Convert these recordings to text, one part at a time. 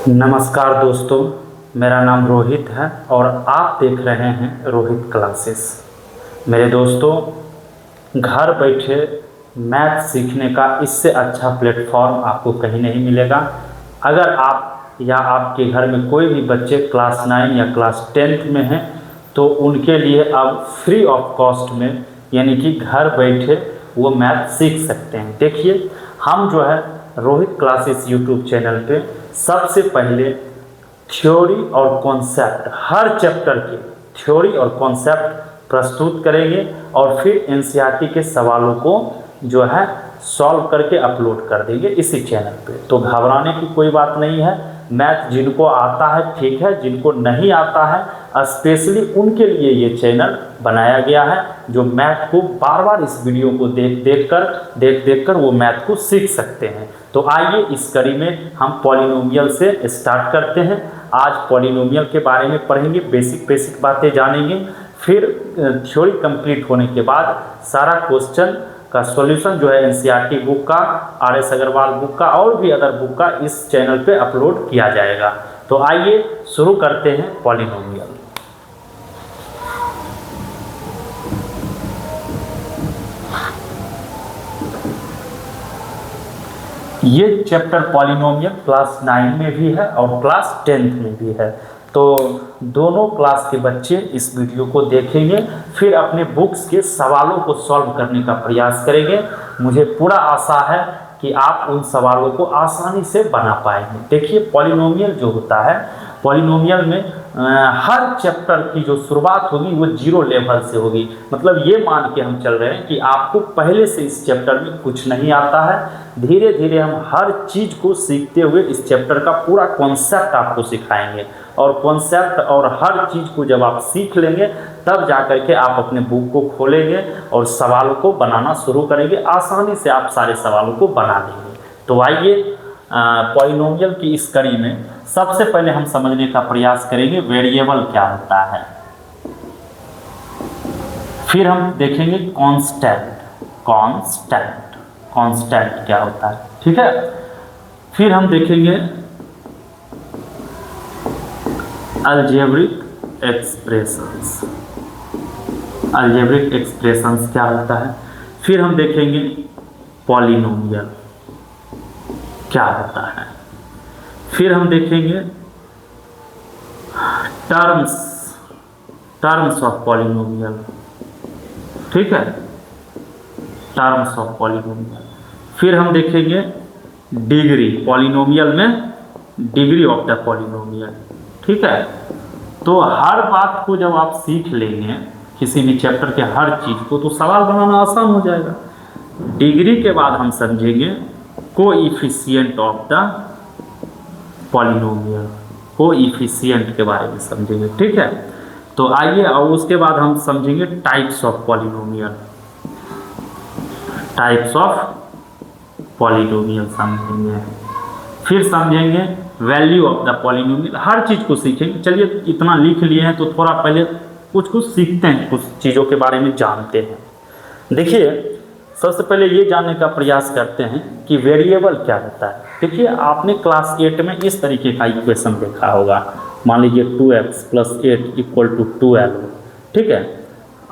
नमस्कार दोस्तों, मेरा नाम रोहित है और आप देख रहे हैं रोहित क्लासेस। मेरे दोस्तों, घर बैठे मैथ सीखने का इससे अच्छा प्लेटफॉर्म आपको कहीं नहीं मिलेगा। अगर आप या आपके घर में कोई भी बच्चे क्लास 9 या क्लास 10th में हैं तो उनके लिए अब फ्री ऑफ कॉस्ट में यानी कि घर बैठे वो मैथ सीख सकते हैं। देखिए, हम जो है रोहित क्लासेस यूट्यूब चैनल पे सबसे पहले थ्योरी और कॉन्सेप्ट, हर चैप्टर के थ्योरी और कॉन्सेप्ट प्रस्तुत करेंगे और फिर एनसीईआरटी के सवालों को जो है सॉल्व करके अपलोड कर देंगे इसी चैनल पे। तो घबराने की कोई बात नहीं है। मैथ जिनको आता है ठीक है, जिनको नहीं आता है स्पेशली उनके लिए ये चैनल बनाया गया है, जो मैथ को बार बार इस वीडियो को देख कर वो मैथ को सीख सकते हैं। तो आइए इस कड़ी में हम पॉलिनोमियल से स्टार्ट करते हैं। आज पॉलिनोमियल के बारे में पढ़ेंगे, बेसिक बातें जानेंगे, फिर थ्योरी कंप्लीट होने के बाद सारा क्वेश्चन का सॉल्यूशन जो है एनसीईआरटी बुक का, आर.एस. अग्रवाल बुक का और भी अदर बुक का इस चैनल पे अपलोड किया जाएगा। तो आइए शुरू करते हैं पॉलिनोमियल। ये चैप्टर पॉलिनोमियल क्लास 9 में भी है और क्लास 10th में भी है, तो दोनों क्लास के बच्चे इस वीडियो को देखेंगे, फिर अपने बुक्स के सवालों को सॉल्व करने का प्रयास करेंगे। मुझे पूरा आशा है कि आप उन सवालों को आसानी से बना पाएंगे। देखिए, पॉलिनोमियल जो होता है, पॉलिनोमियल में हर चैप्टर की जो शुरुआत होगी वो 0 लेवल से होगी। मतलब ये मान के हम चल रहे हैं कि आपको पहले से इस चैप्टर में कुछ नहीं आता है। धीरे धीरे हम हर चीज़ को सीखते हुए इस चैप्टर का पूरा कॉन्सेप्ट आपको सिखाएंगे, और कॉन्सेप्ट और हर चीज़ को जब आप सीख लेंगे तब जा कर के आप अपने बुक को खोलेंगे और सवालों को बनाना शुरू करेंगे। आसानी से आप सारे सवालों को बना लेंगे। तो आइए पॉलिनोमियल की इस कड़ी में सबसे पहले हम समझने का प्रयास करेंगे वेरिएबल क्या होता है, फिर हम देखेंगे कांस्टेंट क्या होता है, ठीक है। फिर हम देखेंगे अलजेब्रिक एक्सप्रेशंस क्या होता है। फिर हम देखेंगे पॉलिनोमियल क्या होता है। फिर हम देखेंगे टर्म्स ऑफ पॉलिनोमियल, ठीक है, टर्म्स ऑफ पॉलिनोमियल। फिर हम देखेंगे डिग्री, पॉलिनोमियल में डिग्री ऑफ द पॉलिनोमियल, ठीक है। तो हर बात को जब आप सीख लेंगे किसी भी चैप्टर के हर चीज़ को, तो सवाल बनाना आसान हो जाएगा। डिग्री के बाद हम समझेंगे coefficient of the polynomial, coefficient के बारे में समझेंगे, ठीक है। तो आइए, और उसके बाद हम समझेंगे टाइप्स ऑफ पॉलिनोमियल, समझेंगे। फिर समझेंगे वैल्यू ऑफ द पॉलिनोमियल, हर चीज़ को सीखेंगे। चलिए, इतना लिख लिए हैं तो थोड़ा पहले कुछ सीखते हैं, कुछ चीज़ों के बारे में जानते हैं। देखिए, सबसे पहले ये जानने का प्रयास करते हैं कि वेरिएबल क्या होता है। देखिए, आपने क्लास 8 में इस तरीके का इक्वेशन देखा होगा। मान लीजिए 2x + 8 = 12, ठीक है,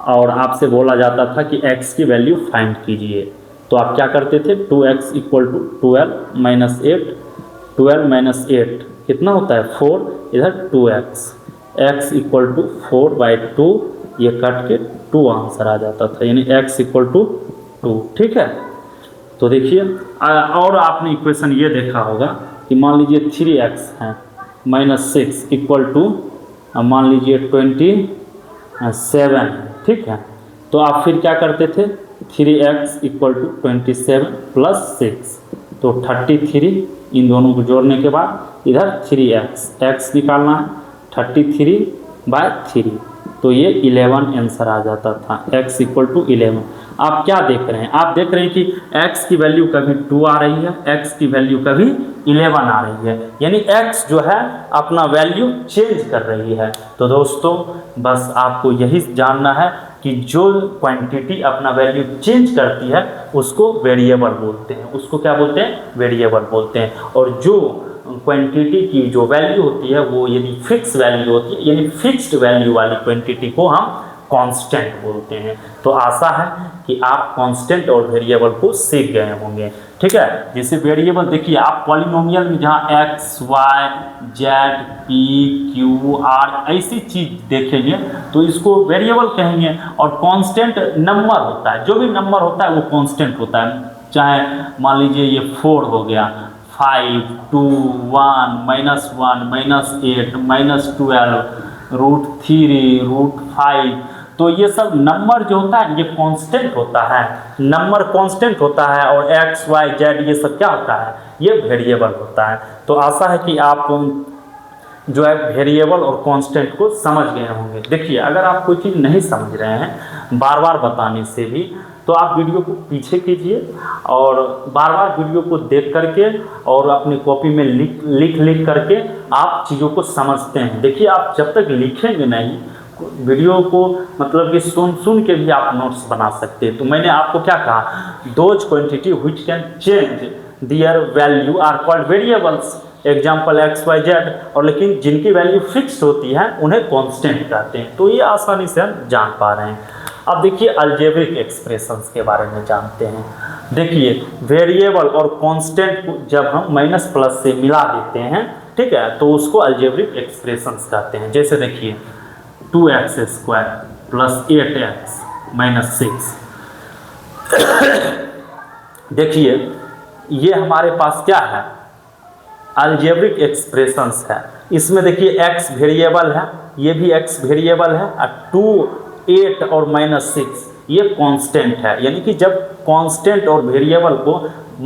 और आपसे बोला जाता था कि x की वैल्यू फाइंड कीजिए। तो आप क्या करते थे, 2x = 12 - 8 कितना होता है, 4, इधर 2x, x = 4/2, ये कट के 2 आंसर आ जाता था, यानी x = 2, ठीक है। तो देखिए, और आपने इक्वेशन ये देखा होगा कि मान लीजिए 3x है -6 = मान लीजिए 27, ठीक है। तो आप फिर क्या करते थे, 3x = 27 + 6, तो 33, इन दोनों को जोड़ने के बाद इधर 3x निकालना है, 33/3, तो ये 11 आंसर आ जाता था, x = 11। आप क्या देख रहे हैं, आप देख रहे हैं कि x की वैल्यू कभी 2 आ रही है, x की वैल्यू कभी 11 आ रही है, यानी x जो है अपना वैल्यू चेंज कर रही है। तो दोस्तों, बस आपको यही जानना है कि जो क्वांटिटी अपना वैल्यू चेंज करती है उसको वेरिएबल बोलते हैं, उसको क्या बोलते हैं, वेरिएबल बोलते हैं। और जो क्वांटिटी की जो वैल्यू होती है वो यदि फिक्स वैल्यू होती है, यानी फिक्स्ड वैल्यू वाली क्वांटिटी को हम कांस्टेंट बोलते हैं। तो आशा है कि आप कांस्टेंट और वेरिएबल को सीख गए होंगे। ठीक है, जैसे वेरिएबल देखिए आप पॉलिनोमियल में जहाँ x y z p q r ऐसी चीज देखेंगे तो इसको वेरिएबल कहेंगे, और कांस्टेंट नंबर होता है, जो भी नंबर होता है वो कांस्टेंट होता है। चाहे मान लीजिए ये 4 हो गया, 5 2 1 -1 -8 -12 √3 √5, तो ये सब नंबर जो होता है ये कांस्टेंट होता है, नंबर कांस्टेंट होता है, और एक्स वाई जेड ये सब क्या होता है, ये वेरिएबल होता है। तो आशा है कि आप जो है वेरिएबल और कांस्टेंट को समझ गए होंगे। देखिए अगर आप कोई चीज़ नहीं समझ रहे हैं बार बार बताने से भी, तो आप वीडियो को पीछे कीजिए और बार बार वीडियो को देख करके और अपनी कॉपी में लिख करके आप चीज़ों को समझते हैं। देखिए आप जब तक लिखेंगे नहीं वीडियो को, मतलब कि सुन के भी आप नोट्स बना सकते हैं। तो मैंने आपको क्या कहा, those quantity which can change their value are called variables, example x y z, और लेकिन जिनकी वैल्यू फिक्स्ड होती है उन्हें कांस्टेंट कहते हैं। तो ये आसानी से हम जान पा रहे हैं। अब देखिए अलजेब्रिक एक्सप्रेशंस के बारे में जानते हैं। देखिए वेरिएबल और कांस्टेंट को जब हम माइनस प्लस से मिला देते हैं, ठीक है, तो उसको अलजेब्रिक एक्सप्रेशंस कहते हैं। जैसे देखिए 2x² + 8x - 6, देखिए ये हमारे पास क्या है, अलजेब्रिक एक्सप्रेशंस है। इसमें देखिए x वेरिएबल है, ये भी x वेरिएबल है, और 2 8 और -6 ये कांस्टेंट है। यानी कि जब कांस्टेंट और वेरिएबल को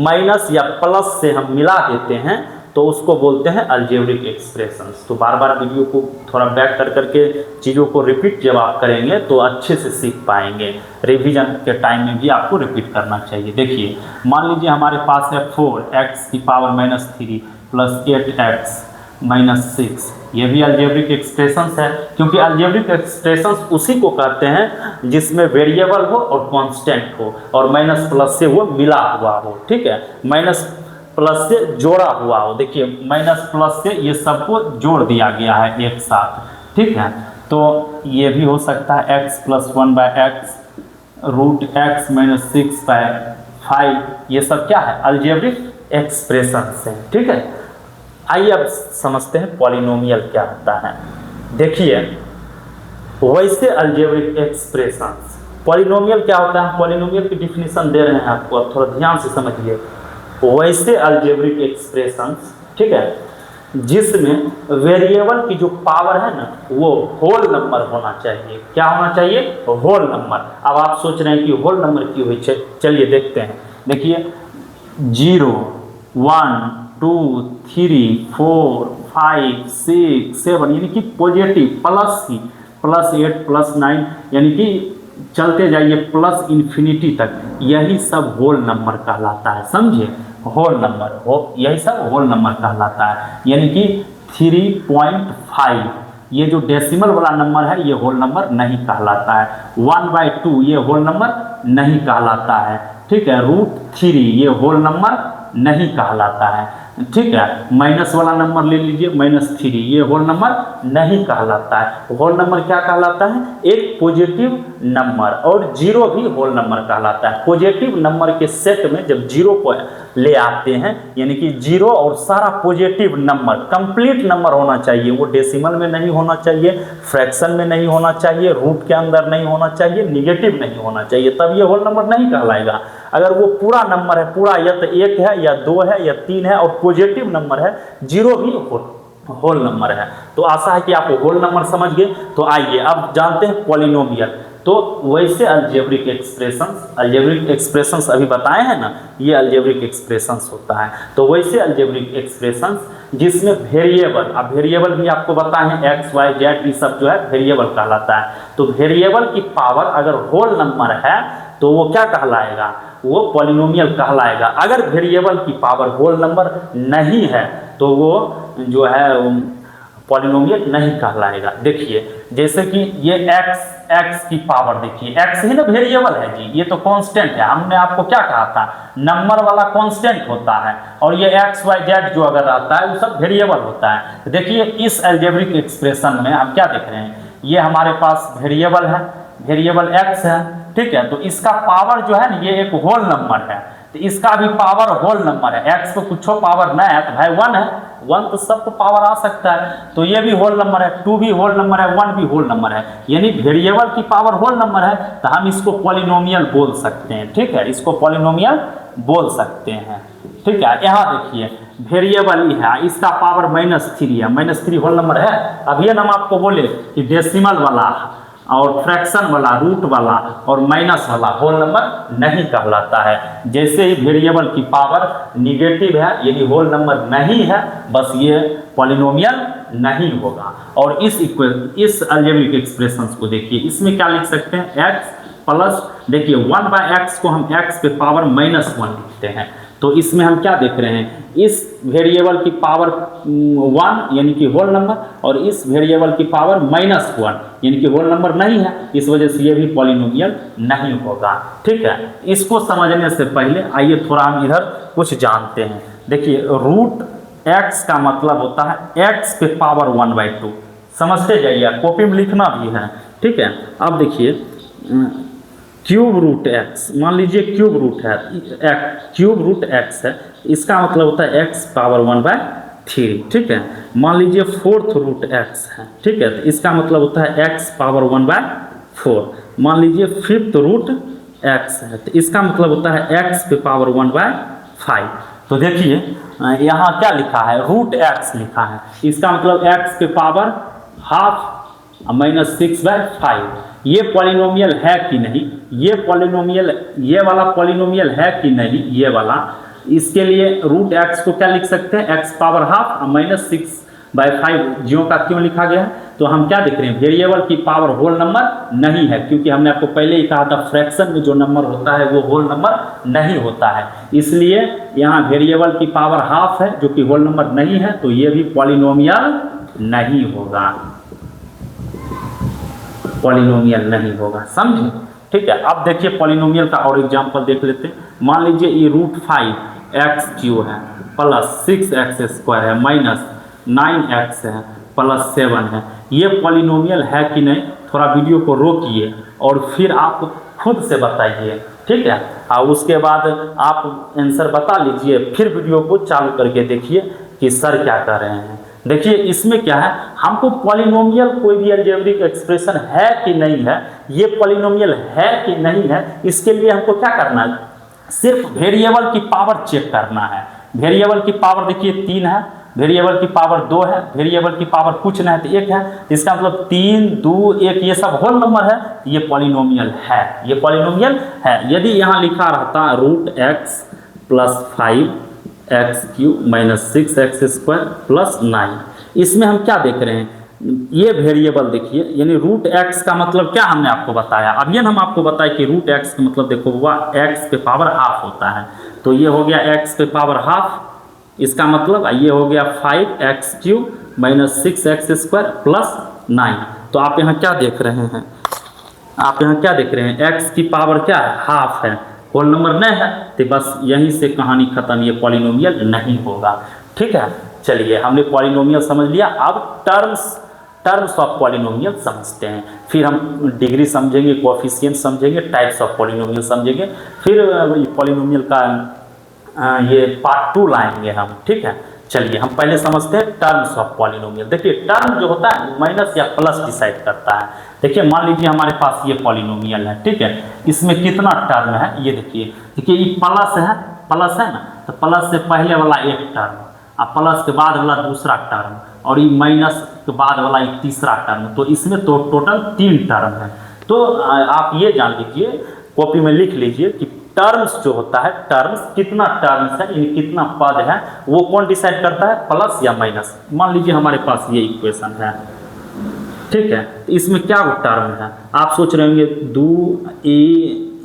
माइनस या प्लस से हम मिला देते हैं तो उसको बोलते हैं अलजेब्रिक एक्सप्रेशंस। तो बार बार वीडियो को थोड़ा बैक कर करके चीज़ों को रिपीट जब आप करेंगे तो अच्छे से सीख पाएंगे। रिवीजन के टाइम में भी आपको रिपीट करना चाहिए। देखिए मान लीजिए हमारे पास है 4x⁻³ + 8x - 6, ये भी अलजेब्रिक एक्सप्रेशंस है, क्योंकि अलजेब्रिक एक्सप्रेशंस उसी को कहते हैं जिसमें वेरिएबल हो और कांस्टेंट हो और माइनस प्लस से वो मिला हुआ हो। ठीक है, माइनस प्लस से जोड़ा हुआ हो। देखिए माइनस प्लस से ये सबको जोड़ दिया गया है एक साथ। ठीक है, तो ये भी हो सकता है x + 1/x √x - 6/5, ये सब क्या है, अलजेब्रिक एक्सप्रेशंस हैं। ठीक है, आइए अब समझते हैं पॉलिनोमियल क्या होता है। देखिए वैसे अलजेब्रिक एक्सप्रेशंस, पॉलिनोमियल क्या होता है, पॉलिनोमियल की डिफिनीशन दे रहे हैं आपको, अब थोड़ा ध्यान से समझिए। वैसे अलजेब्रिक एक्सप्रेशंस, ठीक है, जिसमें वेरिएबल की जो पावर है ना वो होल नंबर होना चाहिए। क्या होना चाहिए, होल नंबर। अब आप सोच रहे हैं कि होल नंबर की हुई, चलिए देखते हैं। देखिए 0 1 2 3 4 5 6 7, यानी कि पॉजिटिव प्लस ही +8 +9, यानी कि चलते जाइए प्लस इन्फिनिटी तक, यही सब होल नंबर कहलाता है। समझिए, होल नंबर हो, यही सब होल नंबर कहलाता है। यानी कि 3.5 ये जो डेसिमल वाला नंबर है ये होल नंबर नहीं कहलाता है। 1/2 ये होल नंबर नहीं कहलाता है। ठीक है, √3 ये होल नंबर नहीं कहलाता है। ठीक है, माइनस वाला नंबर ले लीजिए -3, ये होल नंबर नहीं कहलाता है। होल नंबर क्या कहलाता है, एक पॉजिटिव नंबर, और 0 भी होल नंबर कहलाता है। पॉजिटिव नंबर के सेट में जब 0 को ले आते हैं, यानी कि 0 और सारा पॉजिटिव नंबर कंप्लीट नंबर होना चाहिए, वो डेसिमल में नहीं होना चाहिए, फ्रैक्शन में नहीं होना चाहिए, रूट के अंदर नहीं होना चाहिए, निगेटिव नहीं होना चाहिए, तब ये होल नंबर नहीं कहलाएगा। अगर वो पूरा नंबर है, पूरा या तो 1 है या 2 है या 3 है और पॉजिटिव नंबर है, 0 भी होल नंबर है। तो आशा है कि आप होल नंबर समझ गए। तो आइए अब जानते हैं पॉलिनोमियल। तो वैसे अलजेब्रिक एक्सप्रेशंस अभी बताए हैं ना, ये अलजेब्रिक एक्सप्रेशंस होता है। तो वैसे अलजेब्रिक एक्सप्रेशंस जिसमें वेरिएबल, अब वेरिएबल भी आपको बताए हैं x y z, ये सब जो है वेरिएबल कहलाता है। तो वेरिएबल की पावर अगर होल नंबर है तो वो क्या कहलाएगा, वो पॉलिनोमियल कहलाएगा। अगर वेरिएबल की पावर होल नंबर नहीं है तो वो जो है पॉलिनोमियल नहीं कहलाएगा। देखिए जैसे कि ये x की पावर, देखिए x ही ना वेरिएबल है जी, ये तो कांस्टेंट है। हमने आपको क्या कहा था, नंबर वाला कांस्टेंट होता है और ये x y z जो अगर आता है वो सब वेरिएबल होता है। देखिए इस अलजेब्रिक एक्सप्रेशन में हम क्या देख रहे हैं, ये हमारे पास वेरिएबल है, वेरिएबल x है, ठीक है। तो इसका पावर जो है ना ये एक होल नंबर है, तो इसका भी पावर होल नंबर है। x को कुछ पावर ना है तो भाई 1 है, 1 तो सब तो पावर आ सकता है, तो ये भी होल नंबर है, 2 भी होल नंबर है, 1 भी होल नंबर है, यानी वेरिएबल की पावर होल नंबर है, तो हम इसको पॉलिनोमियल बोल सकते हैं, ठीक है, इसको पॉलिनोमियल बोल सकते हैं, ठीक है। यहाँ देखिए वेरिएबल ही है, इसका पावर -3 है, -3 होल नंबर है। अब ये हम आपको बोले कि डेसिमल वाला और फ्रैक्शन वाला, रूट वाला और माइनस वाला होल नंबर नहीं कहलाता है। जैसे ही वेरिएबल की पावर निगेटिव है यानी होल नंबर नहीं है, बस ये पॉलिनोमियल नहीं होगा। और इस अलजेब्रिक एक्सप्रेशंस को देखिए, इसमें क्या लिख सकते हैं, x प्लस, देखिए 1/x को हम x पे पावर -1 लिखते हैं, तो इसमें हम क्या देख रहे हैं, इस वेरिएबल की पावर 1 यानी कि होल नंबर और इस वेरिएबल की पावर -1 यानी कि होल नंबर नहीं है, इस वजह से ये भी पॉलिनोमियल नहीं होगा, ठीक है। इसको समझने से पहले आइए थोड़ा हम इधर कुछ जानते हैं। देखिए रूट x का मतलब होता है x पे पावर 1/2, समझते जाइए, कॉपी में लिखना भी है, ठीक है। अब देखिए क्यूब रूट x, मान लीजिए क्यूब रूट है, क्यूब रूट x है, इसका मतलब होता है x पावर 1/3, ठीक है। मान लीजिए फोर्थ रूट x है, ठीक है, तो इसका मतलब होता है x पावर 1/4। मान लीजिए फिफ्थ रूट x है, तो इसका मतलब होता है x पे पावर 1/5। तो देखिए यहाँ क्या लिखा है, रूट x लिखा है, इसका मतलब x पे पावर हाफ -6/5। ये पॉलिनोमियल है कि नहीं, ये पॉलिनोमियल, ये वाला पॉलिनोमियल है कि नहीं, ये वाला, इसके लिए रूट x को क्या लिख सकते हैं, x पावर हाफ -6/5। ज्यों का क्यों लिखा गया है, तो हम क्या देख रहे हैं, वेरिएबल की पावर होल नंबर नहीं है, क्योंकि हमने आपको पहले ही कहा था फ्रैक्शन में जो नंबर होता है वो होल नंबर नहीं होता है, इसलिए यहाँ वेरिएबल की पावर हाफ है जो कि होल नंबर नहीं है, तो ये भी पॉलिनोमियल नहीं होगा, पॉलिनोमियल नहीं होगा, समझे, ठीक है। अब देखिए पॉलिनोमियल का और एग्जांपल देख लेते हैं। मान लीजिए ये √5x³ है प्लस 6x² है माइनस 9x है प्लस 7 है, ये पॉलिनोमियल है कि नहीं, थोड़ा वीडियो को रोकिए और फिर आप खुद से बताइए, ठीक है। और उसके बाद आप आंसर बता लीजिए, फिर वीडियो को चालू करके देखिए कि सर क्या कर रहे हैं। देखिए इसमें क्या है, हमको पॉलिनोमियल कोई भी अलजेब्रिक एक्सप्रेशन है कि नहीं है, ये पॉलिनोमियल है कि नहीं है, इसके लिए हमको क्या करना है, सिर्फ वेरिएबल की पावर चेक करना है। वेरिएबल की पावर देखिए 3 है, वेरिएबल की पावर 2 है, वेरिएबल की पावर कुछ नहीं है तो 1 है, इसका मतलब 3, 2, 1 ये सब होल नंबर है, ये पॉलिनोमियल है, ये पॉलिनोमियल है। यदि यहाँ लिखा रहता √x + 5x³ - 6x² + 9, इसमें हम क्या देख रहे हैं, ये वेरिएबल देखिए, यानी √x का मतलब क्या हमने आपको बताया, अब ये हम आपको बताया कि √x का मतलब देखो हुआ x पे पावर हाफ होता है, तो ये हो गया x पे पावर हाफ, इसका मतलब ये हो गया 5x³ - 6x² + 9। तो आप यहाँ क्या देख रहे हैं, आप यहाँ क्या देख रहे हैं, x की पावर क्या है, हाफ है, होल नंबर नहीं है, तो बस यहीं से कहानी खत्म, ये पॉलिनोमियल नहीं होगा, ठीक है। चलिए हमने पॉलिनोमियल समझ लिया, अब टर्म्स ऑफ पॉलिनोमियल समझते हैं, फिर हम डिग्री समझेंगे, कोएफिशिएंट समझेंगे, टाइप्स ऑफ पॉलिनोमियल समझेंगे, फिर पॉलिनोमियल का ये पार्ट 2 लाएंगे हम, ठीक है। चलिए हम पहले समझते हैं टर्म्स ऑफ पॉलिनोमियल। देखिए टर्म जो होता है माइनस या प्लस डिसाइड करता है। देखिए मान लीजिए हमारे पास ये पॉलिनोमियल है, ठीक है, इसमें कितना टर्म है, ये देखिए ये प्लस है ना, तो प्लस से पहले वाला एक टर्म, और प्लस के बाद वाला दूसरा टर्म, और ये माइनस के बाद वाला एक तीसरा टर्म, तो इसमें तो टोटल 3 टर्म है। तो आप ये जान लीजिए, कॉपी में लिख लीजिए कि टर्म्स जो होता है, टर्म्स कितना टर्म्स है, यानी कितना पद है, वो कौन डिसाइड करता है, प्लस या माइनस। मान लीजिए हमारे पास ये इक्वेशन है, ठीक है, तो इसमें क्या वो टर्म है, आप सोच रहे होंगे 2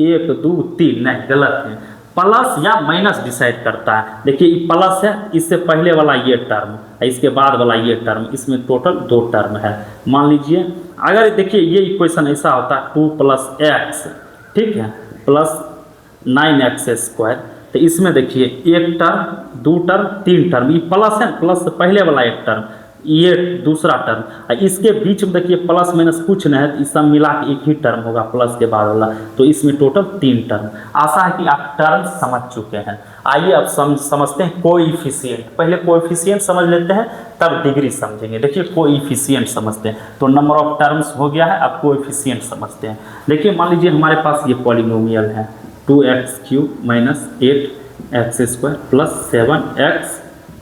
1 2 3, नहीं गलत है, प्लस या माइनस डिसाइड करता है। देखिए ये प्लस है, इससे पहले वाला ये टर्म, इसके बाद वाला ये टर्म, इसमें टोटल 2 टर्म है। मान लीजिए अगर देखिए ये इक्वेशन ऐसा होता है 2 + x, ठीक है, प्लस 9x², तो इसमें देखिए 1 टर्म, 2 टर्म, 3 टर्म, ये प्लस है, प्लस से पहले वाला 1 टर्म, ये दूसरा टर्म, इसके बीच में देखिए प्लस माइनस कुछ नहीं है, तो इस सब मिला के एक ही टर्म होगा प्लस के बाद वाला, तो इसमें टोटल 3 टर्म। आशा है कि आप टर्म समझ चुके हैं। आइए अब समझते हैं कोएफिशिएंट। पहले कोएफिशिएंट समझ लेते हैं, तब डिग्री समझेंगे। देखिए कोएफिशिएंट समझते हैं, तो नंबर ऑफ टर्म्स हो गया है, अब कोएफिशिएंट समझते हैं। देखिए मान लीजिए हमारे पास ये पॉलिनोमियल है 2x³ - 8x² + 7x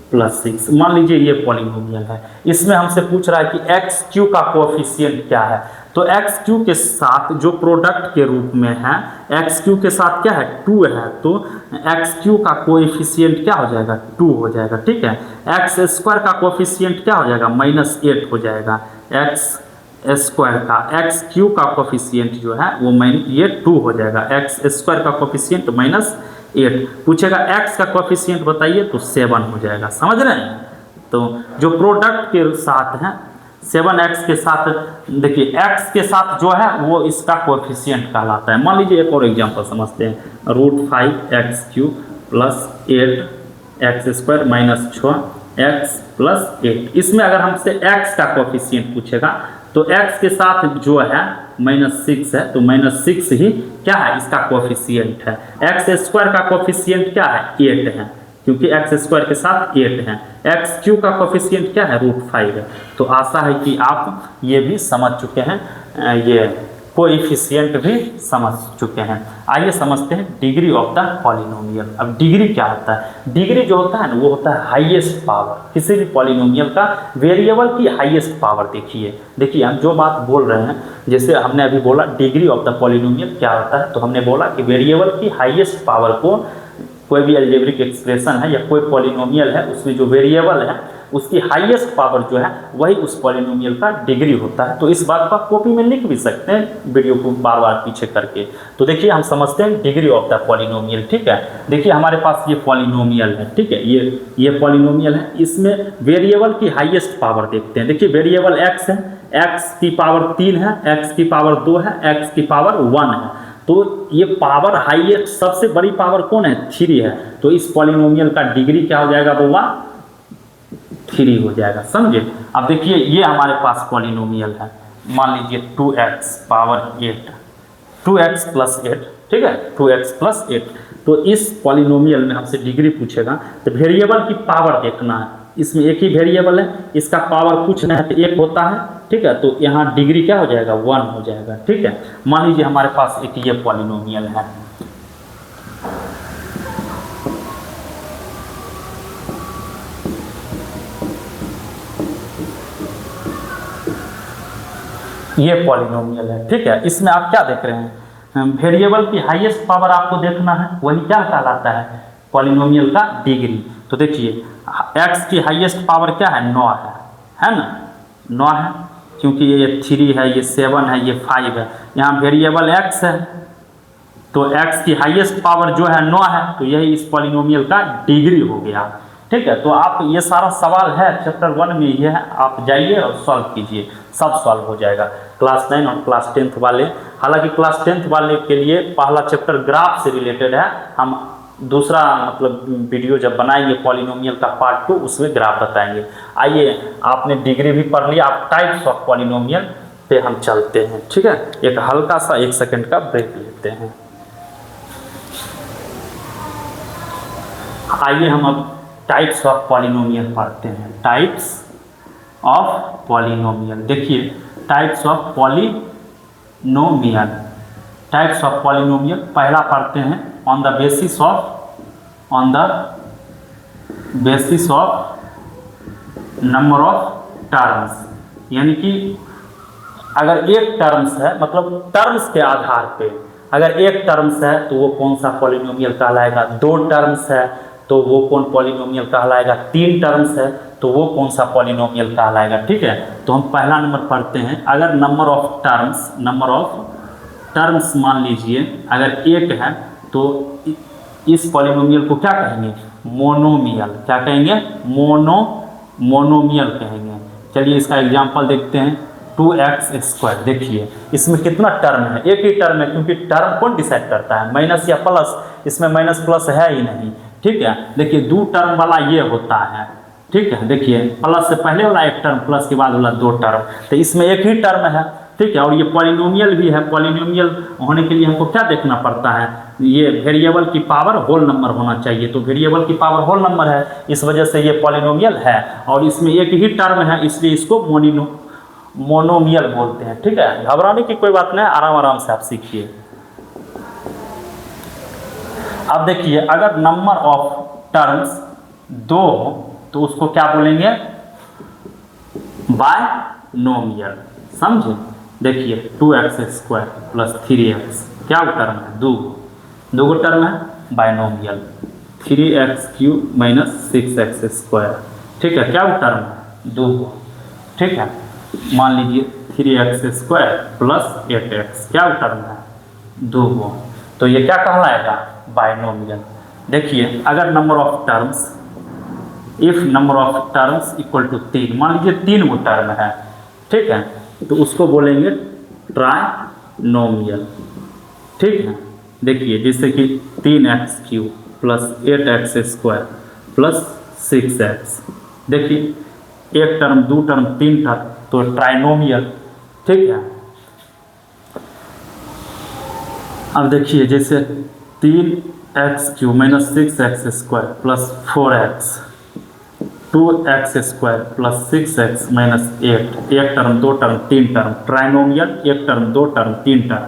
+ 6। मान लीजिए ये पॉलिनोमियल है, इसमें हमसे पूछ रहा है कि x³ का कोएफिशिएंट क्या है। तो x³ के साथ जो प्रोडक्ट के रूप में है, x³ के साथ क्या है 2 है, तो x³ का कोएफिशिएंट क्या हो जाएगा 2 हो जाएगा, ठीक है। x² का कोएफिशिएंट क्या हो जाएगा -8 हो जाएगा। x² का x³ का कोएफिशिएंट जो है वो ये 2 हो जाएगा। x² का कोएफिशिएंट -8 पूछेगा, x का कोएफिशिएंट बताइए, तो 7 हो जाएगा। समझ रहे हैं। तो जो प्रोडक्ट के साथ है 7x के साथ, देखिए x के साथ जो है वो इसका कोएफिशिएंट कहलाता है। मान लीजिए एक और एग्जांपल समझते हैं, √5x³ + 8x² - 6x + 8। इसमें अगर हमसे x का कोएफिशिएंट पूछेगा तो x के साथ जो है -6 है, तो -6 ही क्या है इसका कोएफिशिएंट है। x² का कोएफिशिएंट क्या है 8 है, क्योंकि x² के साथ 8 है। x³ का कोएफिशिएंट क्या है √5 है। तो आशा है कि आप ये भी समझ चुके हैं, ये कोएफिशिएंट भी समझ चुके हैं। आइए समझते हैं डिग्री ऑफ द पॉलिनोमियल। अब डिग्री क्या होता है? डिग्री जो होता है ना वो होता है हाईएस्ट पावर, किसी भी पॉलिनोमियल का वेरिएबल की हाईएस्ट पावर। देखिए हम जो बात बोल रहे हैं, जैसे हमने अभी बोला डिग्री ऑफ द पॉलिनोमियल क्या होता है, तो हमने बोला कि वेरिएबल की हाईएस्ट पावर को, कोई भी अलजेब्रिक एक्सप्रेशन है या कोई पॉलिनोमियल है उसमें जो वेरिएबल है उसकी हाईएस्ट पावर जो है वही उस पॉलिनोमियल का डिग्री होता है। तो इस बात को आप कॉपी में लिख भी सकते हैं वीडियो को बार बार पीछे करके। तो देखिए हम समझते हैं डिग्री ऑफ द पॉलिनोमियल, ठीक है। देखिए हमारे पास ये पॉलिनोमियल है, ठीक है, ये पॉलिनोमियल है, इसमें वेरिएबल की हाईएस्ट पावर देखते हैं। देखिए वेरिएबल x है, x की पावर 3 है, x की पावर 2 है, x की पावर 1 है। तो ये पावर हाईएस्ट सबसे बड़ी पावर कौन है 3 है। तो इस पॉलिनोमियल का डिग्री क्या हो जाएगा बउआ 3 हो जाएगा, समझे। अब देखिए ये हमारे पास पॉलिनोमियल है, मान लीजिए 2x पावर 8, 2x + 8, ठीक है, 2x + 8। तो इस पॉलिनोमियल में हमसे डिग्री पूछेगा तो वेरिएबल की पावर देखना है। इसमें एक ही वेरिएबल है, इसका पावर कुछ नहीं है तो 1 होता है, ठीक है। तो यहाँ डिग्री क्या हो जाएगा 1 हो जाएगा, ठीक है। मान लीजिए हमारे पास एक ये पॉलिनोमियल है, ये पॉलिनोमियल है, ठीक है। इसमें आप क्या देख रहे हैं, वेरिएबल की हाईएस्ट पावर आपको देखना है, वही क्या कहलाता है पॉलिनोमियल का डिग्री। तो देखिए x की हाईएस्ट पावर क्या है 9 है ना, 9 है, क्योंकि ये 3 है, ये 7 है, ये 5 है। यहाँ वेरिएबल x है, तो x की हाईएस्ट पावर जो है 9 है, तो यही इस पॉलिनोमियल का डिग्री हो गया, ठीक है। तो आप ये सारा सवाल है चैप्टर 1 में, ये है, आप जाइए और सॉल्व कीजिए, सब सॉल्व हो जाएगा। क्लास 9 और क्लास 10th वाले, हालांकि क्लास 10th वाले के लिए पहला चैप्टर ग्राफ से रिलेटेड है, हम दूसरा मतलब वीडियो जब बनाएंगे पॉलिनोमियल का पार्ट 2 उसमें ग्राफ बताएंगे। आइए आपने डिग्री भी पढ़ लिया, आप टाइप्स ऑफ पॉलिनोमियल पे हम चलते हैं, ठीक है। एक हल्का सा 1 सेकंड का ब्रेक लेते हैं। आइए हम अब टाइप्स ऑफ पॉलिनोमियल पढ़ते हैं। टाइप्स ऑफ पॉलिनोमियल, देखिए types of polynomial, types of polynomial पहला पढ़ते हैं on the basis of number of terms. यानी कि अगर एक टर्म्स है, मतलब टर्म्स के आधार पे, अगर एक टर्म्स है तो वो कौन सा पॉलिनोमियल कहलाएगा, 2 टर्म्स है तो वो कौन पॉलिनोमियल कहलाएगा, 3 टर्म्स है तो वो कौन सा पॉलिनोमियल कहलाएगा, ठीक है। तो हम पहला नंबर पढ़ते हैं, अगर नंबर ऑफ टर्म्स मान लीजिए अगर 1 है तो इस पॉलिनोमियल को क्या कहेंगे? मोनोमियल। क्या कहेंगे? मोनोमियल कहेंगे। चलिए इसका एग्जांपल देखते हैं। 2x²। देखिए इसमें कितना टर्म है? एक ही टर्म है, क्योंकि टर्म कौन डिसाइड करता है? माइनस या प्लस? इसमें माइनस प्लस है ही नहीं। ठीक है, देखिए 2 टर्म वाला ये होता है। ठीक है, देखिए प्लस से पहले वाला एक टर्म, प्लस के बाद वाला 2 टर्म, तो इसमें एक ही टर्म है। ठीक है, और ये पॉलिनोमियल भी है। पॉलिनोमियल होने के लिए हमको क्या देखना पड़ता है? ये वेरिएबल की पावर होल नंबर होना चाहिए। तो वेरिएबल की पावर होल नंबर है, इस वजह से ये पॉलिनोमियल है। और इसमें एक ही टर्म है, इसलिए इसको मोनोमियल बोलते हैं। ठीक है, घबराने की कोई बात नहीं, आराम आराम से आप सीखिए। अब देखिए अगर नंबर ऑफ टर्म्स 2 हो तो उसको क्या बोलेंगे? बायनोमियल। समझे? देखिए 2x² प्लस 3x, क्या टर्म है? 2 टर्म है, बायनोमियल। 3x³ minus 6x²। ठीक है, क्या टर्म है? 2। ठीक है, मान लीजिए 3x² प्लस 8x, क्या टर्म है? 2। तो ये क्या कहलाएगा? बायनोमियल। देखिए अगर number of terms, if number of terms equal to 3, मान लीजिए 3 गो टर्म है। ठीक है, तो उसको बोलेंगे ट्राइनोमियल। ठीक है, देखिए जैसे कि 3x³ plus 8x² plus 6x। देखिए एक टर्म, 2 टर्म, 3 टर्म, तो ट्राइनोमियल। ठीक है, अब देखिए जैसे 3x³ minus 6x² plus 4x, 2x² plus 6x minus 8, एक टर्म, 2 टर्म, 3 टर्म, ट्राइनोमियल। एक टर्म, 2 टर्म, 3 टर्म,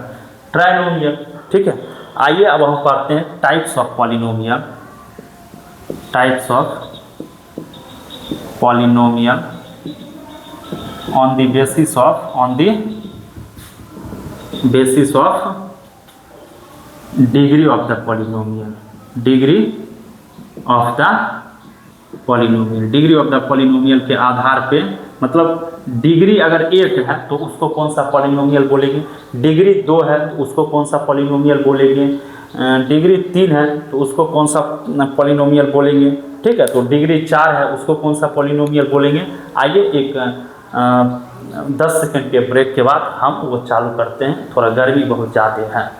ट्राइनोमियल। ठीक है, आइए अब हम पढ़ते हैं types of polynomial. Types of polynomial on the basis of degree of the polynomial. Degree of the polynomial, degree of the polynomial के आधार पे, मतलब डिग्री अगर 1 है तो उसको कौन सा पॉलिनोमियल बोलेंगे? डिग्री 2 है तो उसको कौन सा पॉलिनोमियल बोलेंगे? डिग्री 3 है तो उसको कौन सा पॉलिनोमियल बोलेंगे? ठीक है, तो डिग्री 4 है उसको कौन सा पॉलिनोमियल बोलेंगे? आइए एक 10 सेकंड के ब्रेक के बाद हम वो चालू करते हैं। थोड़ा गर्मी बहुत ज़्यादा है।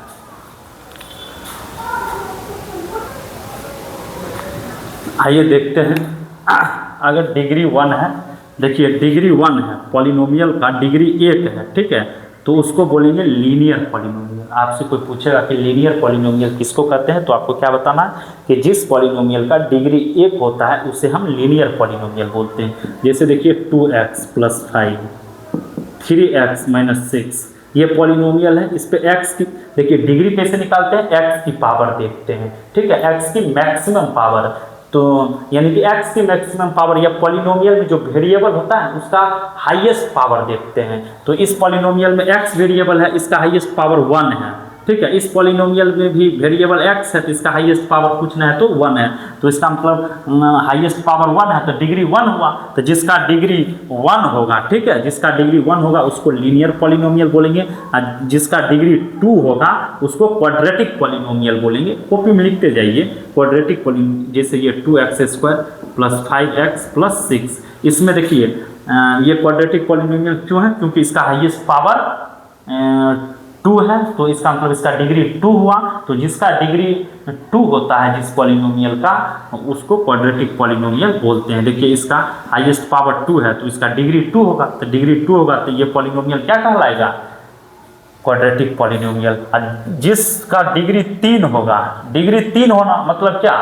आइए देखते हैं। अगर डिग्री 1 है, देखिए डिग्री 1 है, पॉलिनोमियल का डिग्री 1 है। ठीक है, तो उसको बोलेंगे लीनियर पॉलिनोमियल। आपसे कोई पूछेगा कि लीनियर पॉलिनोमियल किसको कहते हैं, तो आपको क्या बताना है कि जिस पॉलिनोमियल का डिग्री 1 होता है उसे हम लीनियर पॉलिनोमियल बोलते हैं। जैसे देखिए 2x प्लस 5, 3x माइनस 6, ये पॉलिनोमियल है। इस पे x की, देखिए डिग्री कैसे निकालते हैं? x की पावर देखते हैं। ठीक है, x की मैक्सिमम पावर, तो यानी कि x की मैक्सिमम पावर, या पॉलिनोमियल में जो वेरिएबल होता है उसका हाईएस्ट पावर देखते हैं। तो इस पॉलिनोमियल में x वेरिएबल है, इसका हाईएस्ट पावर 1 है। ठीक है, इस पॉलिनोमियल में भी वेरिएबल x है तो इसका हाईएस्ट पावर कुछ नहीं है तो 1 है। तो इसका मतलब हाईएस्ट पावर 1 है तो डिग्री 1 हुआ। तो जिसका डिग्री 1 होगा, ठीक है, जिसका डिग्री 1 होगा उसको लीनियर पॉलिनोमियल बोलेंगे, और जिसका डिग्री 2 होगा उसको क्वाड्रेटिक पॉलिनोमियल बोलेंगे। कॉपी में लिखते जाइए क्वाड्रेटिक पॉलिनोमियल। जैसे ये 2x² प्लस 5x प्लस 6, इसमें देखिए ये क्वाड्रेटिक पॉलिनोमियल क्यों है? क्योंकि इसका हाईएस्ट पावर 2 है, तो इसका मतलब इसका डिग्री 2 हुआ। तो जिसका डिग्री 2 होता है जिस पॉलिनोमियल का, उसको क्वाड्रेटिक पॉलिनोमियल बोलते हैं। देखिए इसका हाईएस्ट पावर 2 है तो इसका डिग्री 2 होगा, तो डिग्री 2 होगा तो ये पॉलिनोमियल क्या कहलाएगा? Quadratic polynomial. जिसका डिग्री 3 होगा, डिग्री 3 होना मतलब क्या?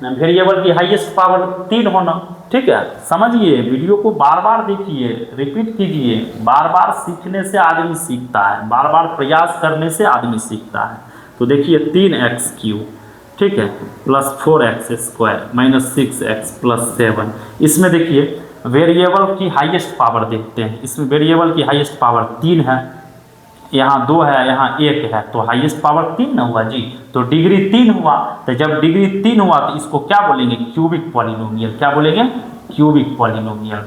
वेरिएबल की हाईएस्ट पावर 3 होना। ठीक है, समझिए, वीडियो को बार बार देखिए, रिपीट कीजिए। बार बार सीखने से आदमी सीखता है, बार बार प्रयास करने से आदमी सीखता है। तो देखिए 3x³ ठीक है plus 4x² minus 6x plus 7, इसमें देखिए वेरिएबल की हाईएस्ट पावर देखते हैं। इसमें वेरिएबल की हाईएस्ट पावर 3 है, यहाँ 2 है, यहाँ 1 है, तो हाईएस्ट पावर 3 ना हुआ जी। तो डिग्री 3 हुआ, तो जब डिग्री 3 हुआ तो इसको क्या बोलेंगे? Cubic polynomial. क्या बोलेंगे? Cubic polynomial.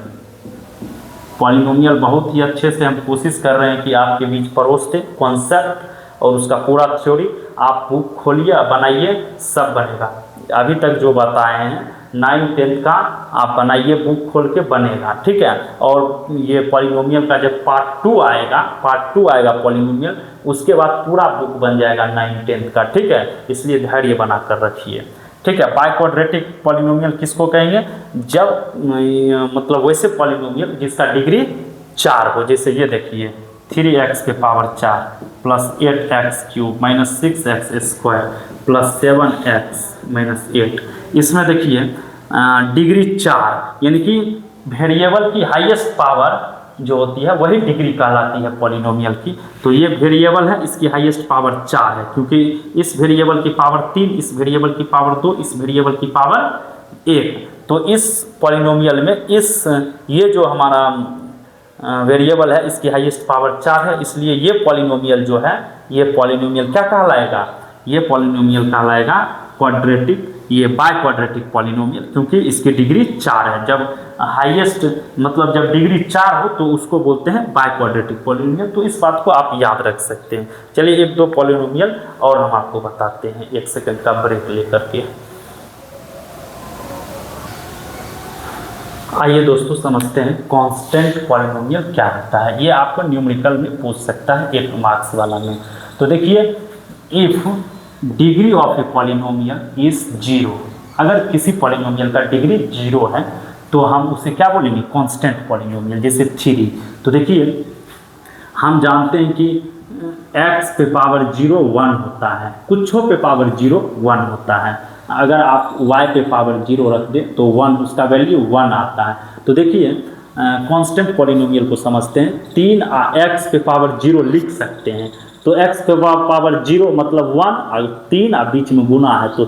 पॉलिनोमियल बहुत ही अच्छे से हम कोशिश कर रहे हैं कि आपके बीच परोस दे कॉन्सेप्ट और उसका पूरा थ्योरी। आप बुक खोलिए, बनाइए, सब बनेगा। अभी तक जो बताए हैं 9th 10th का आप बनाइए, बुक खोल के बनेगा, ठीक है। और ये पॉलिनोमियल का जब पार्ट 2 आएगा पॉलिनोमियल, उसके बाद पूरा बुक बन जाएगा 9th 10th का, ठीक है। इसलिए धैर्य बना कर रखिए, ठीक है। बाय क्वाड्रेटिक पॉलिनोमियल किसको कहेंगे? जब मतलब वैसे पॉलिनोमियल जिसका डिग्री 4 हो, जैसे ये देखिए 3x के power 4 plus 8x cube minus 6x square plus 7x minus 8। इसमें देखिए डिग्री 4, यानी कि वेरिएबल की हाईएस्ट पावर जो होती है वही डिग्री कहलाती है पॉलिनोमियल की। तो ये वेरिएबल है, इसकी हाईएस्ट पावर 4 है, क्योंकि इस वेरिएबल की पावर 3, इस वेरिएबल की पावर 2, इस वेरिएबल की पावर 1। तो इस पॉलिनोमियल में ये जो हमारा वेरिएबल है इसकी हाईएस्ट पावर 4 है, इसलिए ये पॉलिनोमियल जो है, ये पॉलिनोमियल क्या कहलाएगा? ये पॉलिनोमियल कहलाएगा क्वाड्रेटिक, ये बाय क्वाड्रेटिक पॉलिनोमियल, क्योंकि इसकी डिग्री 4 है। जब हाईएस्ट मतलब जब डिग्री 4 हो तो उसको बोलते हैं बाय क्वाड्रेटिक पॉलिनोमियल। तो इस बात को आप याद रख सकते हैं। चलिए 1-2 पॉलिनोमियल और हम आपको बताते हैं, 1 सेकंड का ब्रेक लेकर के। आइए दोस्तों समझते हैं कांस्टेंट पॉलिनोमियल क्या होता है। ये आपको न्यूमेरिकल में पूछ सकता है 1 मार्क्स वाला में। तो देखिए, if degree of a polynomial is 0, अगर किसी पॉलिनोमियल का डिग्री 0 है तो हम उसे क्या बोलेंगे? Constant polynomial. जैसे 3, तो देखिए हम जानते हैं कि x पे पावर 0 1 होता है, कुछों पे पावर 0 1 होता है। अगर आप y पे पावर 0 रख दें तो 1, उसका वैल्यू 1 आता है। तो देखिए कांस्टेंट पॉलिनोमियल को समझते हैं। 3 x पे पावर 0 लिख सकते हैं, तो x पे पावर 0 मतलब 1 और 3 बीच में गुना है तो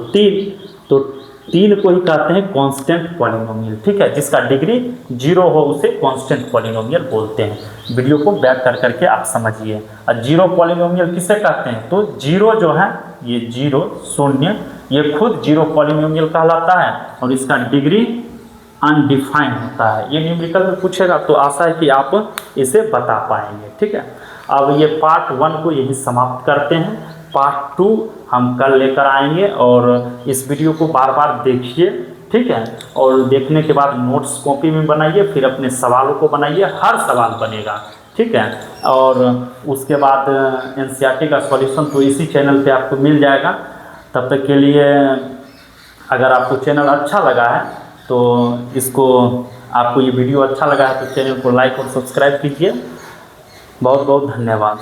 3 को ही कहते हैं कांस्टेंट पॉलिनोमियल, ठीक है। जिसका डिग्री 0 हो उसे कांस्टेंट पॉलिनोमियल बोलते हैं। वीडियो को बैक कर करके आप समझिए। और 0 पॉलिनोमियल किसे कहते हैं? तो 0 जो है, ये 0 0, ये खुद 0 पॉलिनोमियल कहलाता है और इसका डिग्री अनडिफाइंड होता है। ये न्यूमेरिकल में पूछेगा तो आशा है कि आप इसे बता पाएंगे, ठीक है। अब ये पार्ट 1 को यही समाप्त करते हैं। पार्ट 2 हम कल लेकर आएंगे और इस वीडियो को बार बार देखिए, ठीक है। और देखने के बाद नोट्स कॉपी में बनाइए, फिर अपने सवालों को बनाइए, हर सवाल बनेगा, ठीक है। और उसके बाद एनसीईआरटी का सॉल्यूशन तो इसी चैनल पे आपको मिल जाएगा। तब तक के लिए अगर आपको चैनल अच्छा लगा है तो आपको ये वीडियो अच्छा लगा है तो चैनल को लाइक और सब्सक्राइब कीजिए। बहुत बहुत धन्यवाद।